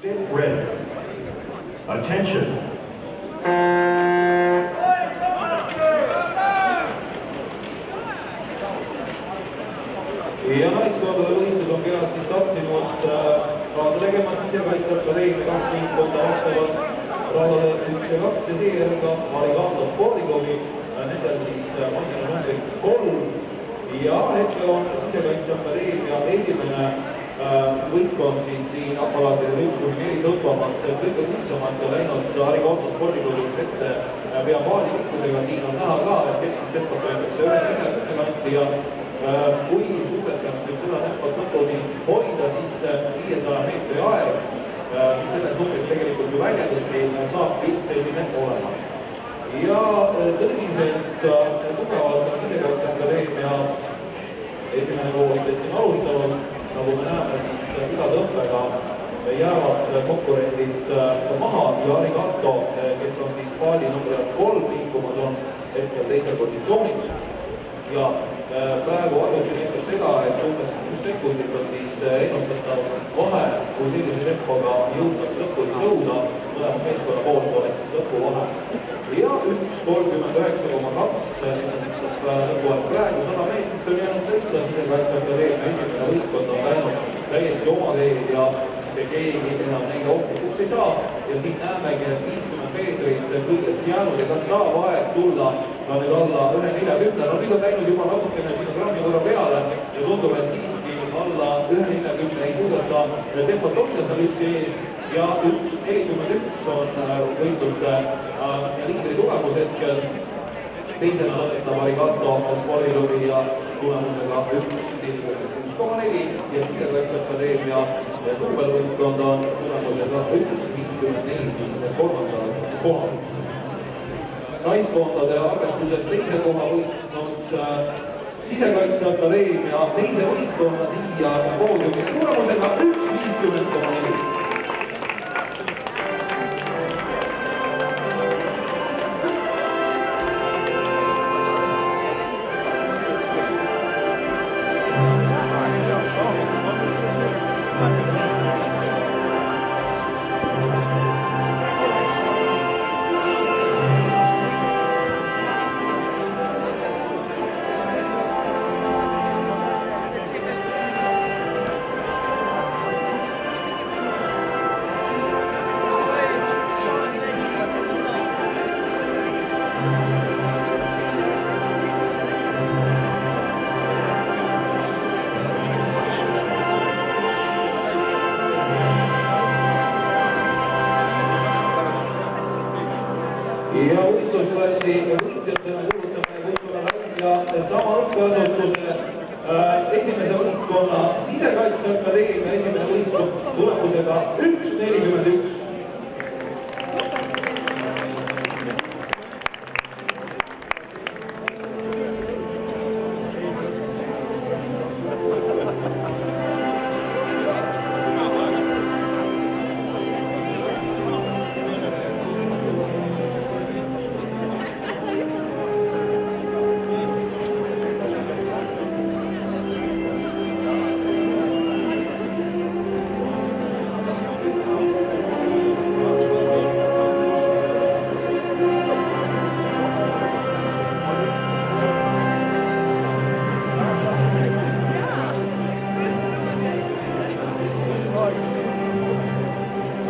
Sit ready. Attention. Ja naiskondade võistlus on kenasti startinud kaasa tegemas Sisekaitseakadeemia 2 võistkonda vastavalt radade 1 ja 2 ja seejärel ka Marikanto spordiklubi, nendel siis masina numbriks 3 ja hetkel on Sisekaitseakadeemia esimene võistkond siis siin aparaatidel 1-4 tõtvamas kõige kuulsamalt ja läinud Marikanto spordiklubist ette pea paadi pikkusega, siin on näha ka, et keskmist tempot võetakse 1.40 kanti ja kui suudetaks nüüd seda tempot lõpuni hoida, siis 500 meetri aeg, mis selles numbriks tegelikult ju väljendati, saabki selline olema. Ja tõsiselt tugevalt on Sisekaitseakadeemia esimene koosseis siin alustanud, nagu me näeme, siis iga tõmbega jäävad konkurendid maha ja Arigato, kes on siis paadi number 3 liikumas, on hetkel teisel positsioonil. Ja praegu arvuti näitab seda, et umbes 6 sekundit on siis ennustatav vahe, kui sellise tempoga jõutaks lõpuni jõuda, mõlema meeskonna poolt oleks siis lõpuvahe. Ja 1.39,2 ennustab lõpuaeg praegu 100 meetrit on jäänud sõita, Sisekaitseakadeemia esimene võistkond on läinud täiesti oma teed ja keegi enam neile ohtikuks ei saa ja siin näemegi, et 50 meetrit kõigest jäänud ja kas saab aeg tulla ka nüüd alla 1.40, no nüüd on läinud juba natukene siin grammi võrra peale ja tundub, et siiski alla 1.40 ei suudeta tempot hoida seal üksi ees ja 1.41 on võistluste liidri tugevus hetkel. Teisena lõpetab Arigato spordiklubi ja tulemusega 1.4 ja Sisekaitseakadeemia duubelvõistkond on tulemusega 1.54 siis kolmandal kohal. Naiskondade arvestuses teise koha võitnud Sisekaitseakadeemia teise võistkonna siia poodiumi tulemusega 1.50,4. Ja võistlusklassi võitjatena kuulutame kutsuna välja sama õppeasutuse esimese võistkonna Sisekaitseakadeemia esimene võistkond tulemusega 1.41.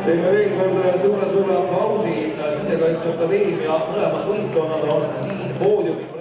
Teeme veel kord suure aplausi Sisekaitseakadeemia mõlemad võistkonnad on siin poodiumil.